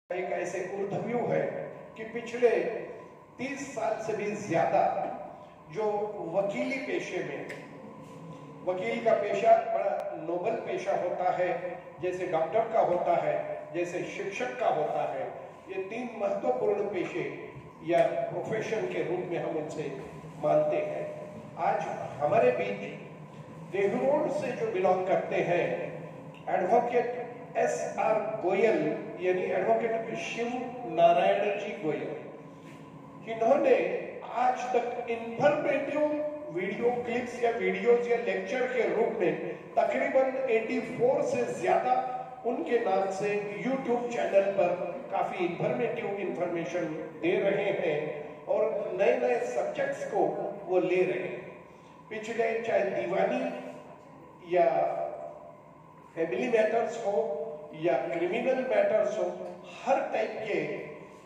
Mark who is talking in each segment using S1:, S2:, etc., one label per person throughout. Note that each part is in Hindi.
S1: एक ऐसे ऊर्ध्वयु है कि पिछले 30 साल से भी ज्यादा जो वकीली पेशे में, वकील का पेशा बड़ा नोबल पेशा होता है, जैसे डॉक्टर का होता है, जैसे शिक्षक का होता है, ये 3 महत्वपूर्ण पेशे या प्रोफेशन के रूप में हम इनसे मानते हैं। आज हमारे बीच देहू रोड से जो बिलोंग करते हैं एडवोकेट SR गोयल, यानी एडवोकेट शिव नारायण जी गोयल, इन्होंने आज तक इंफॉर्मेटिव वीडियो क्लिप्स या वीडियोज या लेक्चर के रूप में तकरीबन 84 से ज्यादा उनके नाम से YouTube चैनल पर काफी इंफॉर्मेटिव इंफॉर्मेशन दे रहे हैं और नए नए सब्जेक्ट्स को वो ले रहे हैं। पिछले चाहे दीवानी या फैमिली मैटर्स हो या क्रिमिनल मैटर्स हो, हर टाइप के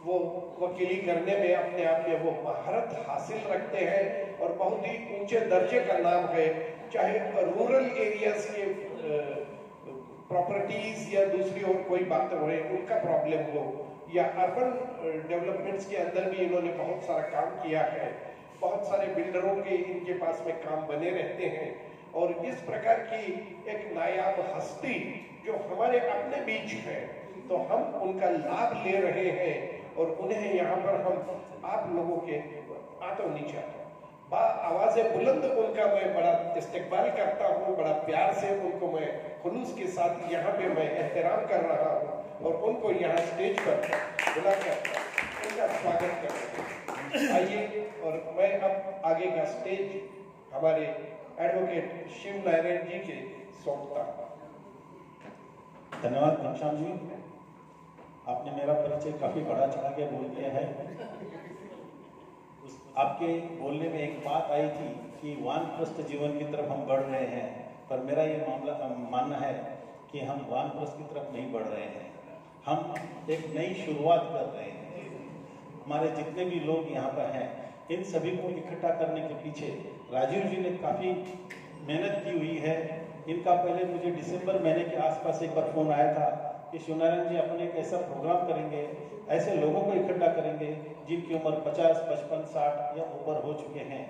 S1: वो वकीली करने में अपने आप में वो महारत हासिल रखते हैं और बहुत ही ऊंचे दर्जे का नाम है। चाहे रूरल एरियाज के प्रॉपर्टीज या दूसरी और कोई बात हो उनका प्रॉब्लम हो, या अर्बन डेवलपमेंट्स के अंदर भी इन्होंने बहुत सारा काम किया है। बहुत सारे बिल्डरों के इनके पास में काम बने रहते हैं और इस प्रकार की एक नायाब हस्ती जो हमारे अपने बीच है, तो हम उनका लाभ ले रहे हैं और उन्हें यहाँ पर हम आप लोगों के आतो नीचे आवाज़ें बुलंद उनका मैं बड़ा इस्तेकबाल करता हूँ, बड़ा प्यार से उनको मैं खुलूस के साथ यहाँ पे मैं एहतराम कर रहा हूँ और उनको यहाँ स्टेज पर बुलाकर उनका स्वागत करता हूँ। आइए, और मैं अब आगे का स्टेज हमारे एडवोकेट शिव नारायण जी के सौंपता हूँ।
S2: धन्यवाद घनश्याम जी, आपने मेरा परिचय काफी बड़ा चढ़ा के बोल दिया है। आपके बोलने में एक बात आई थी कि वानप्रस्थ जीवन की तरफ हम बढ़ रहे हैं, पर मेरा ये मानना है कि हम वानप्रस्थ की तरफ नहीं बढ़ रहे हैं, हम एक नई शुरुआत कर रहे हैं। हमारे जितने भी लोग यहाँ पर हैं, इन सभी को इकट्ठा करने के पीछे राजीव जी ने काफ़ी मेहनत की हुई है। इनका पहले मुझे दिसंबर महीने के आसपास एक बार फोन आया था कि शिवनारायण जी अपने एक ऐसा प्रोग्राम करेंगे, ऐसे लोगों को इकट्ठा करेंगे जिनकी उम्र 50, 55, 60 या ऊपर हो चुके हैं,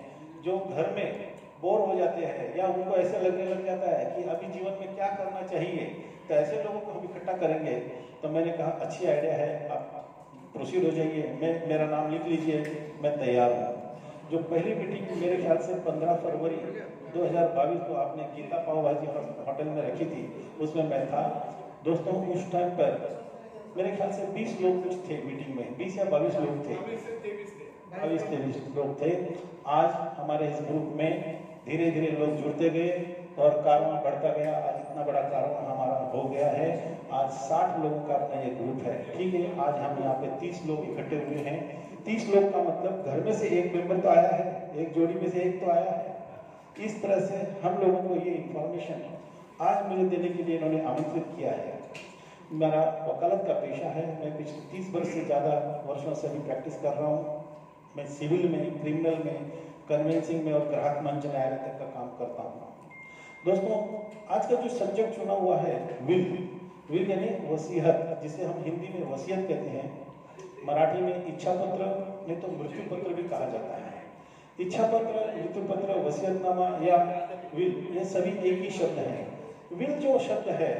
S2: जो घर में बोर हो जाते हैं या उनको ऐसे लगने लग जाता है कि अभी जीवन में क्या करना चाहिए, तो ऐसे लोगों को हम इकट्ठा करेंगे। तो मैंने कहा अच्छी आइडिया है, आप प्रोसीड हो जाइए, मेरा नाम लिख लीजिए, मैं तैयार हूँ। जो पहली मीटिंग मेरे ख्याल से 15 फरवरी 2022 को आपने गीता पाव भाजी होटल में रखी थी, उसमें मैं था। दोस्तों, उस टाइम पर मेरे ख्याल से 20 लोग कुछ थे मीटिंग में, 20 या 22 लोग थे, 22-23 लोग थे। आज हमारे इस ग्रुप में धीरे धीरे लोग जुड़ते गए और कारवां बढ़ता गया। आज इतना बड़ा कारवां हमारा हो गया है, आज 60 लोगों का अपना ये ग्रुप है। ठीक है, आज हम यहाँ पे 30 लोग इकट्ठे हुए हैं। 30 लोग का मतलब घर में से एक मेंबर तो आया है, एक जोड़ी में से एक तो आया है। इस तरह से हम लोगों को ये इंफॉर्मेशन आज मुझे देने के लिए इन्होंने आमंत्रित किया है। मेरा वकालत का पेशा है, मैं पिछले 30 वर्ष से ज़्यादा वर्षों से अभी प्रैक्टिस कर रहा हूँ। मैं सिविल में, क्रिमिनल में, कन्वेंसिंग में और ग्राहक मंच न्यायालय तक का काम करता हूँ। दोस्तों, आज का जो सब्जेक्ट चुना हुआ है विल यानी वसीयत, जिसे हम हिंदी में वसीयत कहते हैं, मराठी में इच्छा पत्र नहीं तो मृत्यु पत्र भी कहा जाता है। इच्छा पत्र, मृत्यु पत्र, वसीयतनामा या विल, ये सभी एक ही शब्द है। विल जो शब्द है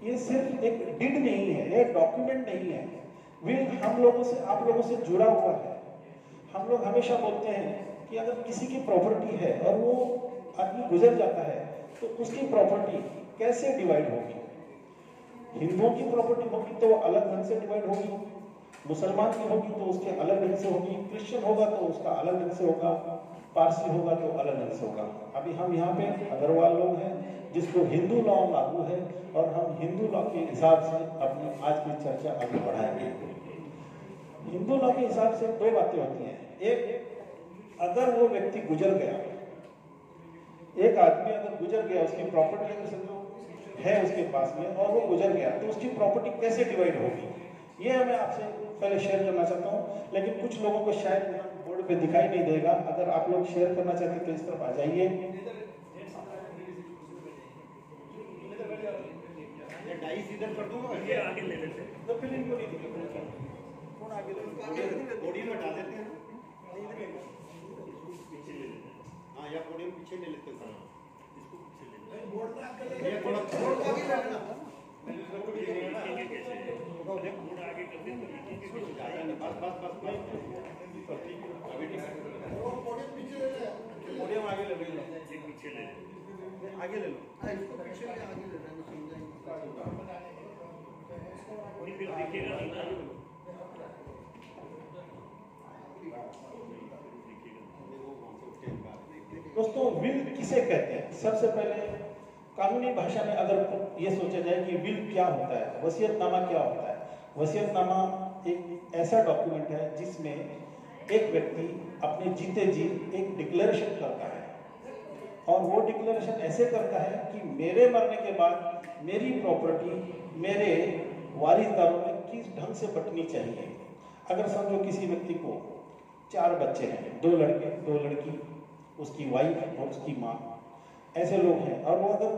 S2: ये सिर्फ एक डिड नहीं है, ये डॉक्यूमेंट नहीं है। विल हम लोगों से, आप लोगों से जुड़ा हुआ है। हम लोग हमेशा बोलते हैं कि अगर किसी की प्रॉपर्टी है और वो आदमी गुजर जाता है तो उसकी प्रॉपर्टी कैसे डिवाइड होगी। हिंदुओं की प्रॉपर्टी होगी तो अलग ढंग से डिवाइड होगी, मुसलमान की होगी तो उसके अलग ढंग से होगी, क्रिश्चियन होगा तो उसका अलग ढंग से होगा, पारसी होगा तो अलग ढंग से होगा। अभी हम यहाँ पे अग्रवाल लोग हैं जिसको हिंदू लॉ लागू है और हम हिंदू लॉ के हिसाब से अपनी आज की चर्चा आगे बढ़ाएंगे। हिंदू लॉ के हिसाब से 2 बातें होती हैं। एक, अगर वो व्यक्ति गुजर गया, एक आदमी अगर गुजर गया, उसकी प्रॉपर्टी अगर समझो है उसके पास में और वो गुजर गया तो उसकी प्रॉपर्टी कैसे डिवाइड होगी, ये मैं आपसे पहले शेयर करना चाहता हूँ। लेकिन कुछ लोगों को शायद बोर्ड पे दिखाई नहीं देगा। अगर आप लोग शेयर करना चाहते हैं तो इस तरफ आ जाइए। डाइस इधर कर दूंगा, ये आगे ले लेते हैं तो फिर इनको नहीं दिखेगा।
S3: आगे ले लो।
S2: दोस्तों, विल किसे कहते हैं? सबसे पहले कानूनी भाषा में अगर ये सोचा जाए कि विल क्या होता है, वसीयतनामा क्या होता है। वसीयतनामा एक ऐसा डॉक्यूमेंट है जिसमें एक व्यक्ति अपने जीते जी एक डिक्लेरेशन करता है, और वो डिक्लेरेशन ऐसे करता है कि मेरे मरने के बाद मेरी प्रॉपर्टी मेरे वारिसदारों में किस ढंग से बंटनी चाहिए। अगर समझो किसी व्यक्ति को 4 बच्चे हैं, 2 लड़के 2 लड़की, उसकी वाइफ और उसकी माँ, ऐसे लोग हैं, और वो अगर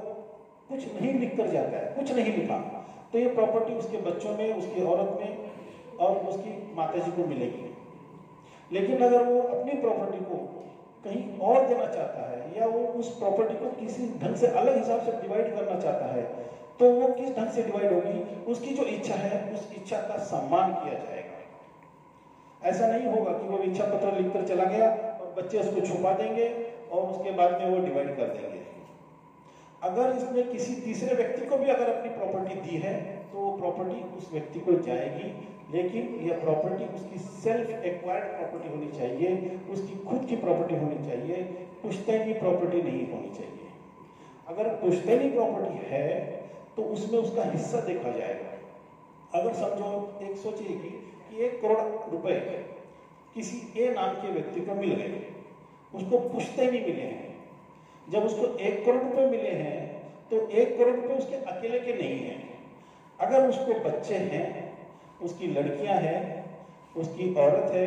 S2: कुछ नहीं लिख कर जाता है, कुछ नहीं लिखा, तो ये प्रॉपर्टी उसके बच्चों में, उसकी औरत में और उसकी माताजी को मिलेगी। लेकिन अगर वो अपनी प्रॉपर्टी को कहीं और देना चाहता है, या वो उस प्रॉपर्टी को किसी ढंग से अलग हिसाब से डिवाइड करना चाहता है, तो वो किस ढंग से डिवाइड होगी, उसकी जो इच्छा है उस इच्छा का सम्मान किया जाएगा। ऐसा नहीं होगा कि वो इच्छा पत्र लिखकर चला गया और बच्चे उसको छुपा देंगे और उसके बाद में वो डिवाइड कर देंगे। अगर इसने किसी तीसरे व्यक्ति को भी अगर अपनी प्रॉपर्टी दी है, तो वो प्रॉपर्टी उस व्यक्ति को जाएगी, लेकिन यह प्रॉपर्टी उसकी सेल्फ एक्वायर्ड प्रॉपर्टी होनी चाहिए, उसकी खुद की प्रॉपर्टी होनी चाहिए, पुश्तैनी प्रॉपर्टी नहीं होनी चाहिए। अगर पुश्तैनी प्रॉपर्टी है तो उसमें उसका हिस्सा देखा जाएगा। अगर समझो, एक सोचिए कि 1 करोड़ रुपए किसी ए नाम के व्यक्ति को मिल गए, उसको पुश्तैनी मिले हैं। जब उसको 1 करोड़ रुपए मिले हैं तो 1 करोड़ रुपए उसके अकेले के नहीं हैं। अगर उसको बच्चे हैं, उसकी लड़कियां हैं, उसकी औरत है,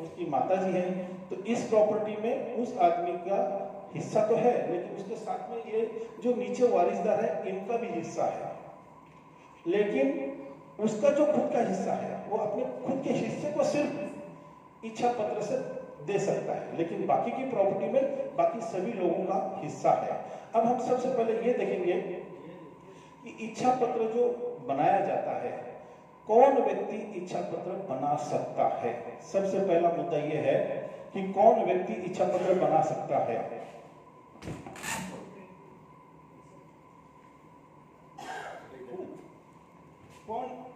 S2: उसकी माताजी है, तो इस प्रॉपर्टी में उस आदमी का हिस्सा तो है, लेकिन उसके साथ में ये जो नीचे वारिसदार है इनका भी हिस्सा है। लेकिन उसका जो खुद का हिस्सा है वो अपने खुद के हिस्से को सिर्फ इच्छा पत्र से दे सकता है, लेकिन बाकी की प्रॉपर्टी में बाकी सभी लोगों का हिस्सा है। अब हम सबसे पहले ये देखेंगे कि इच्छा पत्र जो बनाया जाता है, कौन व्यक्ति इच्छा पत्र बना सकता है। सबसे पहला मुद्दा यह है कि कौन व्यक्ति इच्छा पत्र बना सकता है।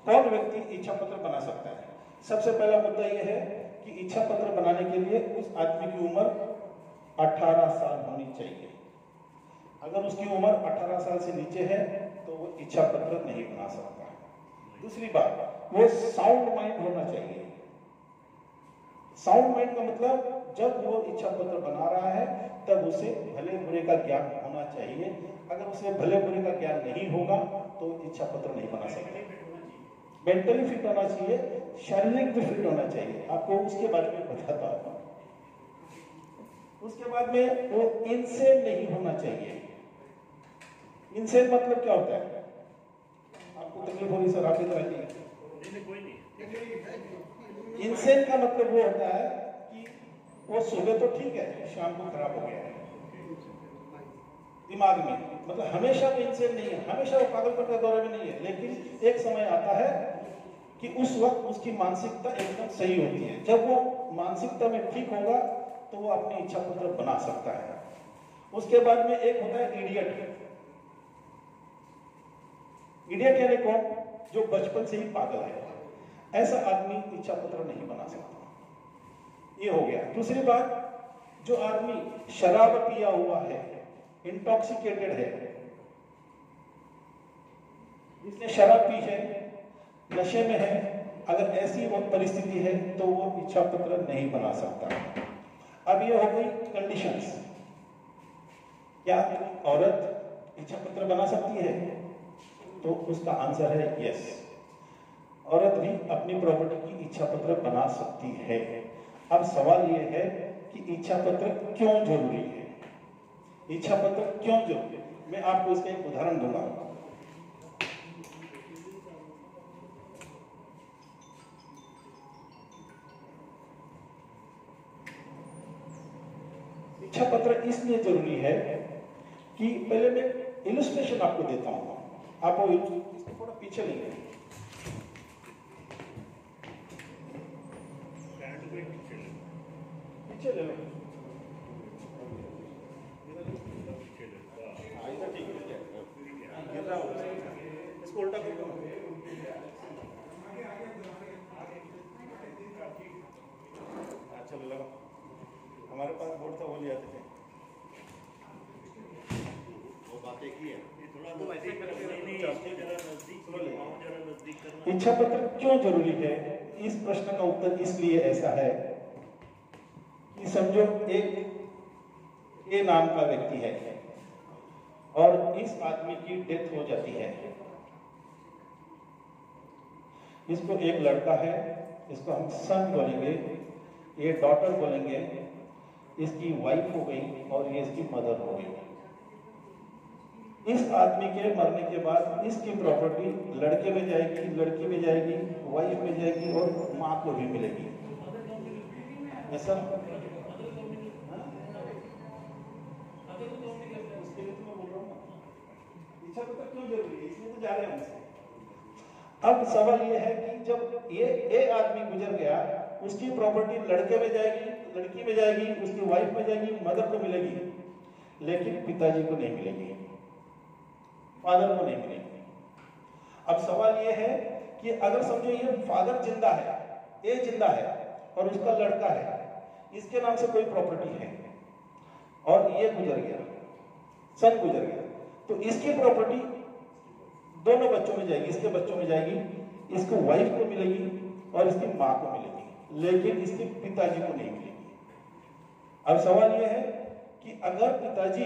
S2: कौन व्यक्ति इच्छा पत्र बना सकता है। सबसे पहला मुद्दा यह है कि इच्छा पत्र बनाने के लिए उस आदमी की उम्र 18 साल होनी चाहिए। अगर उसकी उम्र 18 साल से नीचे है तो वो इच्छा पत्र नहीं बना सकता। दूसरी बात, वो साउंड माइंड होना चाहिए। साउंड माइंड का मतलब जब वो इच्छा पत्र बना रहा है तब उसे भले बुरे का ज्ञान होना चाहिए। अगर उसे भले बुरे का ज्ञान नहीं होगा तो इच्छा पत्र नहीं बना सकते। मेंटली फिट होना चाहिए, शारीरिक भी फिट होना चाहिए। आपको उसके बारे में बताता हूं। उसके बाद में वो इनसेन नहीं होना चाहिए। इनसेन मतलब क्या होता है? आपको तकलीफ होगी सर, आप इधर आइए। इनसेन का मतलब वो होता है कि वो सुबह तो ठीक है, शाम को खराब हो गया है दिमाग में, मतलब हमेशा वो इंसेन नहीं है, हमेशा वो पागलपन का दौरे में नहीं है, लेकिन एक समय आता है कि उस वक्त उसकी मानसिकता एकदम सही होती है। जब वो मानसिकता में ठीक होगा तो वो अपनी इच्छा पत्र बना सकता है। उसके बाद में एक होता है इडियट। इडियट यानी कौन? जो बचपन से ही पागल है, ऐसा आदमी इच्छा पत्र नहीं बना सकता। ये हो गया। दूसरी बात, जो आदमी शराब पिया हुआ है, इंटॉक्सिकेटेड है, जिसने शराब पी है, नशे में है, अगर ऐसी वो परिस्थिति है तो वो इच्छा पत्र नहीं बना सकता। अब ये हो गई कंडीशंस। क्या औरत इच्छा पत्र बना सकती है? तो उसका आंसर है यस। औरत भी अपनी प्रॉपर्टी की इच्छा पत्र बना सकती है। अब सवाल यह है कि इच्छा पत्र क्यों जरूरी है? इच्छा पत्र क्यों जरूरी है? मैं आपको इसका एक उदाहरण दूंगा। इच्छा पत्र इसलिए जरूरी है कि पहले मैं इलस्ट्रेशन आपको देता हूँ। आप वो इसको थोड़ा पीछे लेंगे, पीछे ले लो। इधर ठीक है, गिर रहा हो, इसको उल्टा कर दो। चलो लगा, हमारे पास बोर्ड था वो ले आते थे। वो बातें की है, थोड़ा तो ऐसे ही इच्छा पत्र क्यों जरूरी है? इस प्रश्न का उत्तर इसलिए ऐसा है कि समझो एक ए नाम का व्यक्ति है और इस आदमी की डेथ हो जाती है। इसको एक लड़का है, इसको हम सन बोलेंगे, ये डॉटर बोलेंगे, इसकी वाइफ हो गई और ये इसकी मदर हो गई। इस आदमी के मरने के बाद इसकी प्रॉपर्टी लड़के में जाएगी, लड़की में जाएगी, वाइफ में जाएगी और माँ को भी मिलेगी। ऐसा इच्छा पत्र क्यों जरूरी है? इसलिए तो जा रहे हैं। अब सवाल यह है कि जब ये आदमी गुजर गया, उसकी प्रॉपर्टी लड़के में जाएगी, लड़की में जाएगी, उसकी वाइफ में जाएगी, मदर को मिलेगी, लेकिन पिताजी को नहीं मिलेगी, फादर को नहीं मिलेगी। अब सवाल यह है कि अगर समझो ये फादर जिंदा है, ये जिंदा है और उसका लड़का है, इसके नाम से कोई प्रॉपर्टी है और ये गुजर गया, सन गुजर गया, तो इसकी प्रॉपर्टी दोनों बच्चों में जाएगी, इसके बच्चों में जाएगी, इसको वाइफ को मिलेगी और इसकी माँ को मिलेगी, लेकिन इसके पिताजी को नहीं मिलेगी। अब सवाल यह है कि अगर पिताजी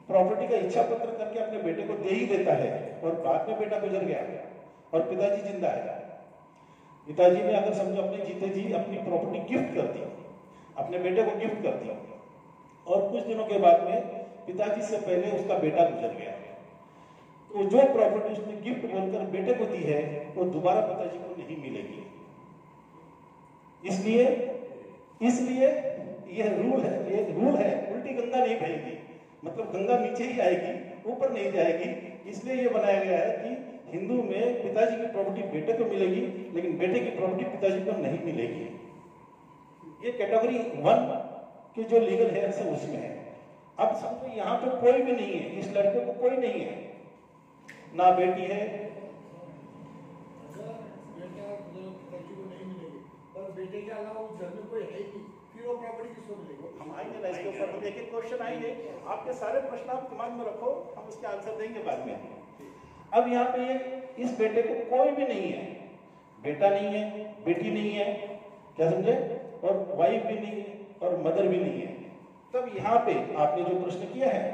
S2: प्रॉपर्टी का इच्छा पत्र करके अपने बेटे को दे ही देता है और बाद में बेटा गुजर गया और पिताजी जिंदा है, पिताजी ने अगर समझो अपने जीते जी अपनी प्रॉपर्टी गिफ्ट कर दी, अपने बेटे को गिफ्ट कर दिया और कुछ दिनों के बाद में पिताजी से पहले उसका बेटा गुजर गया, तो जो प्रॉपर्टी उसने गिफ्ट बोलकर बेटे को दी है वो दोबारा पिताजी को नहीं मिलेगी। इसलिए यह रूल है, उल्टी गंगा नहीं बहेगी, मतलब गंगा नीचे ही आएगी, ऊपर नहीं जाएगी। इसलिए यह बनाया गया है कि हिंदू में पिताजी की प्रॉपर्टी बेटे को मिलेगी, लेकिन बेटे की प्रॉपर्टी पिताजी को नहीं मिलेगी। ये कैटेगरी 1 के जो लीगल है से उसमें है। अब समझो यहाँ पे कोई भी नहीं है, इस लड़के को कोई नहीं है, ना बेटी है,
S4: बेटे के अलावा उस घर में कोई है ही, फिर वो प्रॉपर्टी किसको मिलेगी?
S2: हम आएंगे ना इसके ऊपर, एक एक क्वेश्चन आएंगे, आपके सारे प्रश्न आप दिमाग में रखो, हम उसके आंसर देंगे बाद में। अब यहाँ पे इस बेटे को कोई भी नहीं है, बेटा नहीं है, बेटी नहीं है, क्या समझे, और वाइफ भी नहीं है और मदर भी नहीं है। तब यहाँ पे आपने जो प्रश्न किया है,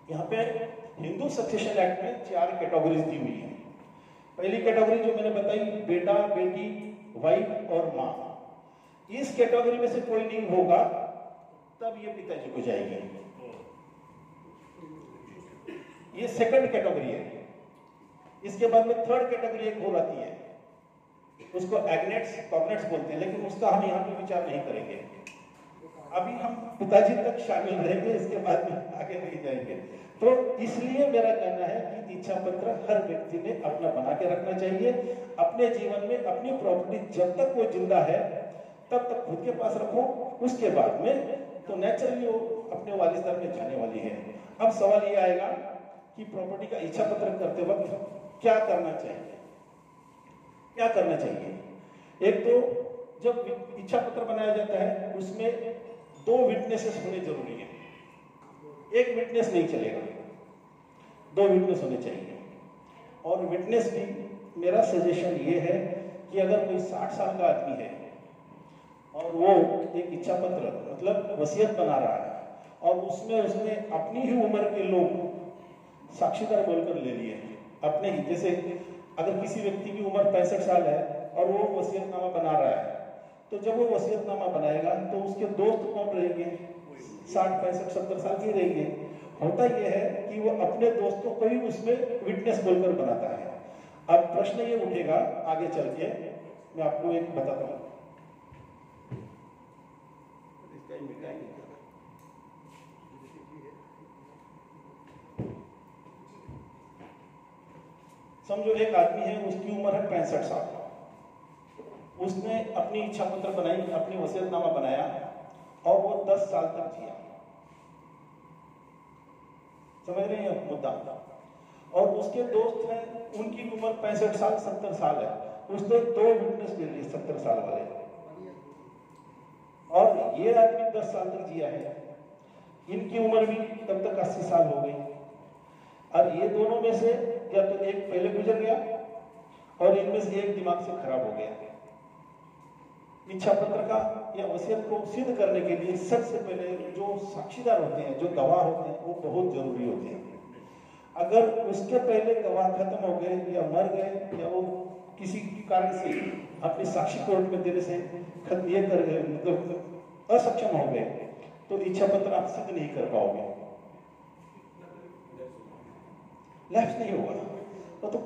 S2: यहाँ पे हिंदू सक्सेशन एक्ट में 4 कैटेगरीज दी हुई है। पहली कैटेगरी जो मैंने बताई, बेटा, बेटी, वाइफ और माँ। इस कैटेगरी में से कोई नहीं होगा तब ये पिताजी को जाएगी। ये सेकंड कैटेगरी है। इसके बाद में थर्ड कैटेगरी एक और आती है, उसको एग्नेट्स कॉग्नेट्स बोलते हैं, लेकिन उसका हम यहाँ पे विचार नहीं करेंगे। अभी हम पिताजी तक शामिल रहेंगे, इसके बाद में आगे नहीं जाएंगे। तो इसलिए मेरा कहना है कि इच्छा पत्र हर व्यक्ति ने अपना बना के रखना चाहिए। अपने जीवन में अपनी प्रॉपर्टी जब तक वो जिंदा है तब तक खुद के पास रखो, उसके बाद में तो नेचुरली वो अपने वालिदान में जाने वाली है। अब सवाल ये आएगा कि प्रॉपर्टी का इच्छा पत्र करते वक्त क्या करना चाहिए? क्या करना चाहिए? एक तो जब इच्छा पत्र बनाया जाता है उसमें 2 विटनेसेस होने जरूरी है। एक विटनेस नहीं चलेगा, 2 विटनेस होने चाहिए। और विटनेस भी मेरा सजेशन ये है कि अगर कोई 60 साल का आदमी है और वो एक इच्छा पत्र मतलब वसीयत बना रहा है और उसमें उसने अपनी ही उम्र के लोग साक्षीदार बोलकर ले लिए अपने ही, जैसे अगर किसी व्यक्ति की उम्र 65 साल है और वो वसीयतनामा बना रहा है, तो जब वो वसीयतनामा बनाएगा तो उसके दोस्त कौन रहेंगे? 60, 65, 70 साल के रहेंगे। होता यह है कि वो अपने दोस्तों को ही उसमें विटनेस बोलकर बनाता है। अब प्रश्न ये उठेगा आगे चल के, मैं आपको एक बताता हूँ। समझो एक आदमी है, उसकी उम्र है 65 साल, उसने अपनी इच्छा पत्र बनाई, अपनी वसीयतनामा बनाया और वो 10 साल तक जिया। समझ रहे हैं मुद्दा? और उसके दोस्त हैं, उनकी उम्र 65 साल 70 साल है, उसने 2 विटनेस ले लिए 70 साल वाले, और ये आदमी 10 साल तक जिया है। इनकी उम्र भी तब तक 80 साल हो गई। और ये दोनों में से या तो एक पहले गुजर गया और इनमें से एक दिमाग से खराब हो गया। इच्छा पत्र का या वसीयत को सिद्ध करने के लिए सबसे पहले जो साक्षीदार होते हैं, जो गवाह होते हैं, वो बहुत जरूरी होते हैं। अगर उसके पहले गवाह खत्म हो गए या मर गए या वो किसी कारण से अपनी साक्षी कोर्ट में देने से ये कर गए, मतलब असक्षम हो गए, तो इच्छा पत्र आप सिद्ध नहीं कर पाओगे, लैप्स नहीं होगा।